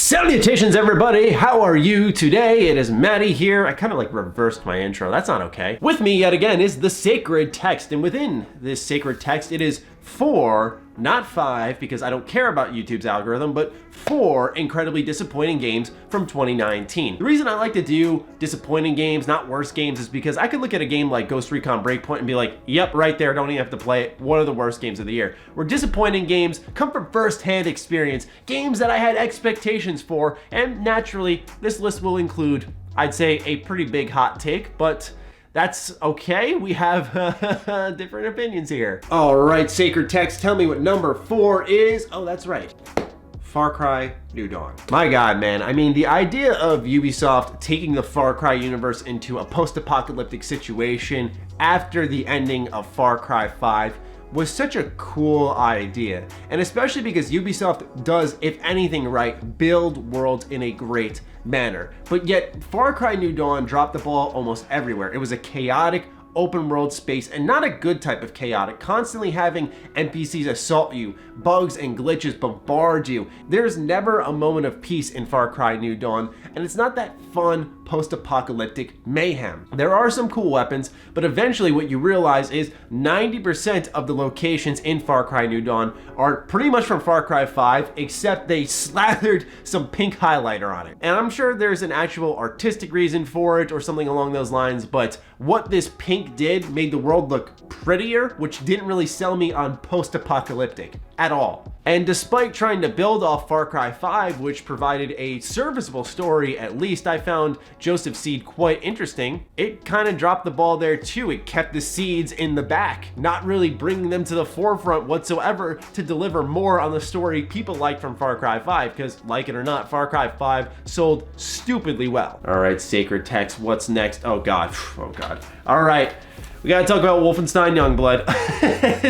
Salutations everybody, how are you today? It is Matty here. I kind of like reversed my intro, that's not okay. With me yet again is the sacred text, and within this sacred text it is 4, not 5, because I don't care about YouTube's algorithm, but 4 incredibly disappointing games from 2019. The reason I like to do disappointing games, not worst games, is because I could look at a game like Ghost Recon Breakpoint and be like, yep, right there, don't even have to play it. One of the worst games of the year. Where disappointing games come from first-hand experience, games that I had expectations for, and naturally, this list will include, I'd say, a pretty big hot take, but that's okay. We have different opinions here. All right, sacred text, tell me what number 4 is. Oh, that's right. Far Cry New Dawn. My God, man. I mean, the idea of Ubisoft taking the Far Cry universe into a post-apocalyptic situation after the ending of Far Cry 5 was such a cool idea. And especially because Ubisoft does, if anything right, build worlds in a great manner. But yet, Far Cry New Dawn dropped the ball almost everywhere. It was a chaotic, open world space, and not a good type of chaotic, constantly having NPCs assault you, bugs and glitches bombard you. There's never a moment of peace in Far Cry New Dawn, and it's not that fun post-apocalyptic mayhem. There are some cool weapons, but eventually what you realize is 90% of the locations in Far Cry New Dawn are pretty much from Far Cry 5, except they slathered some pink highlighter on it. And I'm sure there's an actual artistic reason for it or something along those lines, but what this pink did made the world look prettier, which didn't really sell me on post-apocalyptic at all. And despite trying to build off Far Cry 5, which provided a serviceable story, at least I found Joseph Seed quite interesting, it kind of dropped the ball there too. It kept the seeds in the back, not really bringing them to the forefront whatsoever to deliver more on the story people like from Far Cry 5, because like it or not, Far Cry 5 sold stupidly well. All right, sacred text, what's next? Oh God, oh God. All right. We gotta talk about Wolfenstein Youngblood.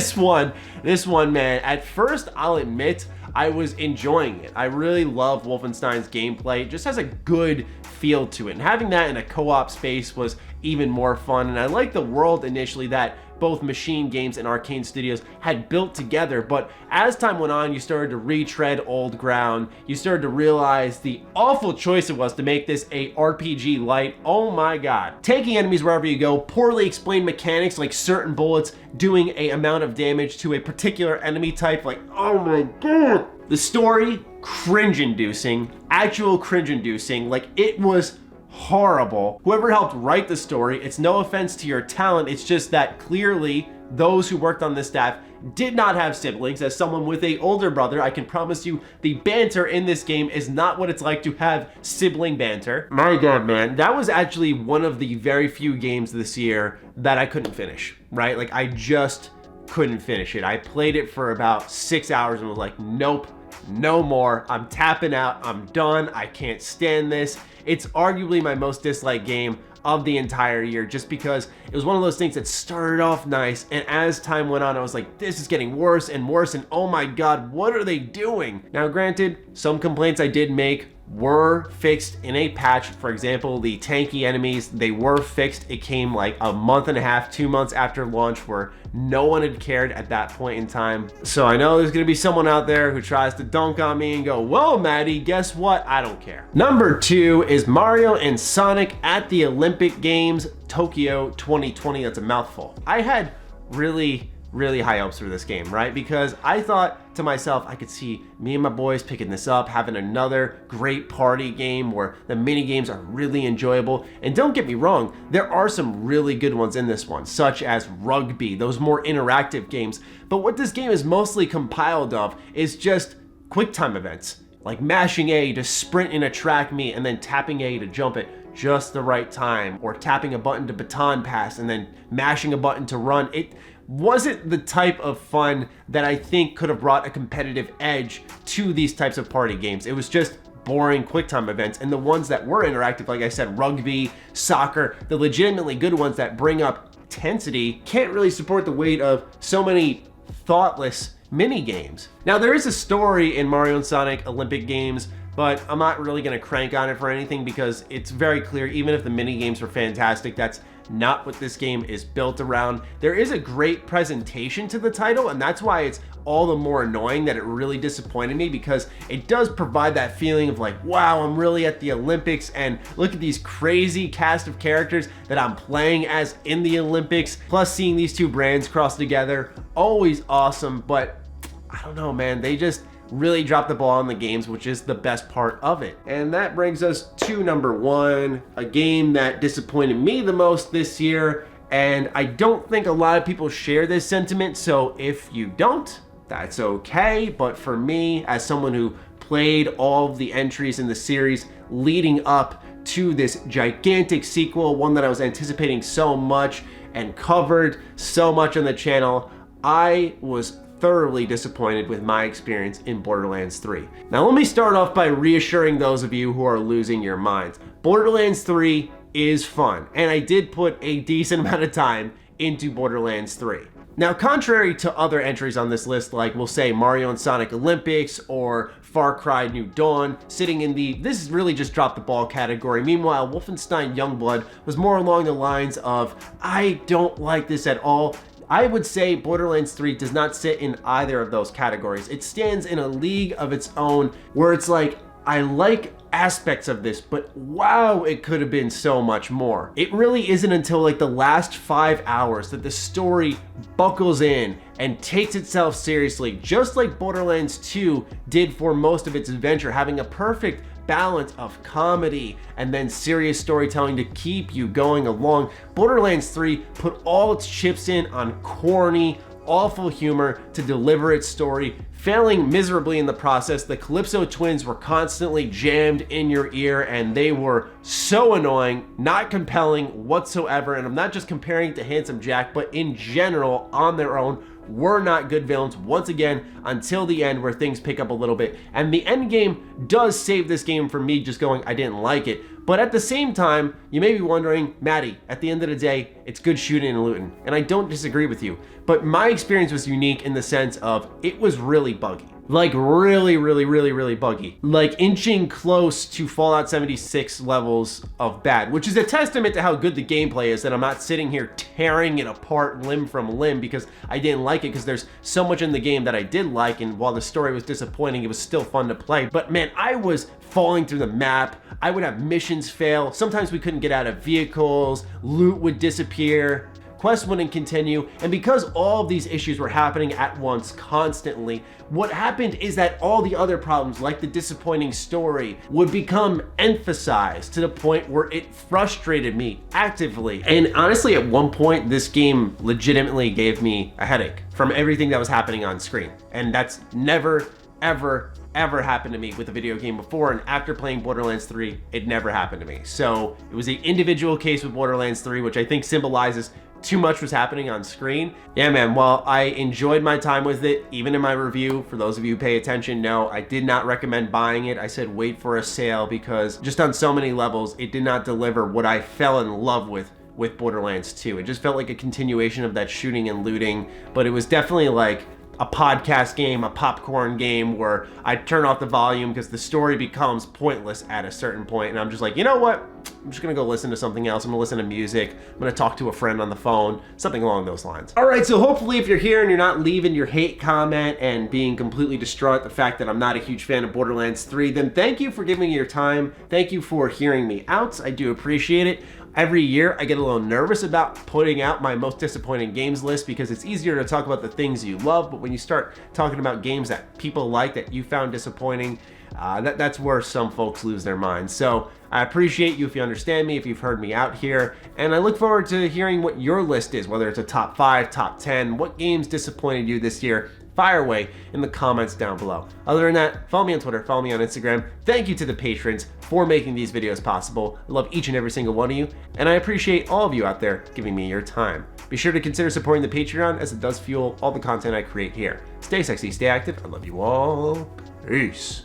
This one, man, at first, I'll admit, I was enjoying it. I really love Wolfenstein's gameplay. It just has a good feel to it. And having that in a co-op space was even more fun. And I liked the world initially that both Machine Games and Arcane Studios had built together, but as time went on, you started to retread old ground. You started to realize the awful choice it was to make this a RPG light. Oh my God. Taking enemies wherever you go, poorly explained mechanics like certain bullets doing a amount of damage to a particular enemy type, like, oh my God. The story, cringe-inducing, actual cringe-inducing, like it was horrible. Whoever helped write the story, it's no offense to your talent, it's just that clearly those who worked on this staff did not have siblings. As someone with an older brother, I can promise you the banter in this game is not what it's like to have sibling banter. My God, man, that was actually one of the very few games this year that I couldn't finish, right? Like I just couldn't finish it. I played it for about 6 hours and was like, nope, no more. I'm tapping out. I'm done. I can't stand this. It's arguably my most disliked game of the entire year, just because it was one of those things that started off nice, and as time went on, I was like, this is getting worse and worse, and oh my God, what are they doing? Now, granted, some complaints I did make were fixed in a patch. For example, the tanky enemies, they were fixed. It came like a month and a half, 2 months after launch, where no one had cared at that point in time. So I know there's gonna be someone out there who tries to dunk on me and go, well, Matty, guess what? I don't care. Number 2 is Mario and Sonic at the Olympic Games, Tokyo 2020. That's a mouthful. I had really high hopes for this game, right? Because I thought to myself, I could see me and my boys picking this up, having another great party game where the mini games are really enjoyable. And don't get me wrong, there are some really good ones in this one, such as Rugby, those more interactive games. But what this game is mostly compiled of is just quick time events, like mashing A to sprint in a track meet and then tapping A to jump it just the right time, or tapping a button to baton pass and then mashing a button to run. It wasn't the type of fun that I think could have brought a competitive edge to these types of party games. It was just boring QuickTime events, and the ones that were interactive, like I said, Rugby, soccer, the legitimately good ones that bring up intensity, can't really support the weight of so many thoughtless mini games. Now, there is a story in Mario and Sonic Olympic Games, but I'm not really gonna crank on it for anything because it's very clear, even if the mini games were fantastic, that's not what this game is built around. There is a great presentation to the title, and that's why it's all the more annoying that it really disappointed me, because it does provide that feeling of like, wow, I'm really at the Olympics, and look at these crazy cast of characters that I'm playing as in the Olympics, plus seeing these two brands cross together, always awesome. But I don't know, man, they just really dropped the ball on the games, which is the best part of it. And that brings us to number one, a game that disappointed me the most this year. And I don't think a lot of people share this sentiment, so if you don't, that's okay. But for me, as someone who played all of the entries in the series leading up to this gigantic sequel, one that I was anticipating so much and covered so much on the channel, I was thoroughly disappointed with my experience in Borderlands 3. Now let me start off by reassuring those of you who are losing your minds. Borderlands 3 is fun, and I did put a decent amount of time into Borderlands 3. Now, contrary to other entries on this list, like we'll say Mario and Sonic Olympics or Far Cry New Dawn, sitting in the this is really just drop the ball category. Meanwhile, Wolfenstein Youngblood was more along the lines of, I don't like this at all. I would say Borderlands 3 does not sit in either of those categories. It stands in a league of its own, where it's like, I like aspects of this, but wow, it could have been so much more. It really isn't until like the last 5 hours that the story buckles in and takes itself seriously, just like Borderlands 2 did for most of its adventure, having a perfect balance of comedy and then serious storytelling to keep you going along. Borderlands 3 put all its chips in on corny, awful humor to deliver its story, failing miserably in the process. The Calypso twins were constantly jammed in your ear, and they were so annoying, not compelling whatsoever. And I'm not just comparing it to Handsome Jack, but in general, on their own, were not good villains once again until the end, where things pick up a little bit. And the end game does save this game from me just going, I didn't like it. But at the same time, you may be wondering, Matty, at the end of the day, it's good shooting and looting. And I don't disagree with you. But my experience was unique in the sense of it was really buggy. Like really buggy. Like inching close to Fallout 76 levels of bad, which is a testament to how good the gameplay is, that I'm not sitting here tearing it apart limb from limb because I didn't like it, because there's so much in the game that I did like, and while the story was disappointing, it was still fun to play. But man, I was falling through the map. I would have missions fail. Sometimes we couldn't get out of vehicles, loot would disappear, quests wouldn't continue. And because all of these issues were happening at once constantly, what happened is that all the other problems, like the disappointing story, would become emphasized to the point where it frustrated me actively. And honestly, at one point, this game legitimately gave me a headache from everything that was happening on screen. And that's never, ever happened to me with a video game before, and after playing Borderlands 3, it never happened to me. So it was an individual case with Borderlands 3, which I think symbolizes too much was happening on screen. Yeah, man, while I enjoyed my time with it, even in my review, for those of you who pay attention, no, I did not recommend buying it. I said wait for a sale, because just on so many levels, it did not deliver what I fell in love with Borderlands 2. It just felt like a continuation of that shooting and looting, but it was definitely like a podcast game, a popcorn game, where I turn off the volume because the story becomes pointless at a certain point, and I'm just like, you know what? I'm just gonna go listen to something else. I'm gonna listen to music. I'm gonna talk to a friend on the phone, something along those lines. All right, so hopefully if you're here and you're not leaving your hate comment and being completely distraught at the fact that I'm not a huge fan of Borderlands 3, then thank you for giving me your time. Thank you for hearing me out. I do appreciate it. Every year I get a little nervous about putting out my most disappointing games list, because it's easier to talk about the things you love, but when you start talking about games that people like, that you found disappointing, that's where some folks lose their minds. So I appreciate you if you understand me, if you've heard me out here, and I look forward to hearing what your list is, whether it's a top 5, top 10, what games disappointed you this year. Fire away in the comments down below. Other than that, follow me on Twitter, follow me on Instagram. Thank you to the patrons for making these videos possible. I love each and every single one of you, and I appreciate all of you out there giving me your time. Be sure to consider supporting the Patreon, as it does fuel all the content I create here. Stay sexy, stay active. I love you all. Peace.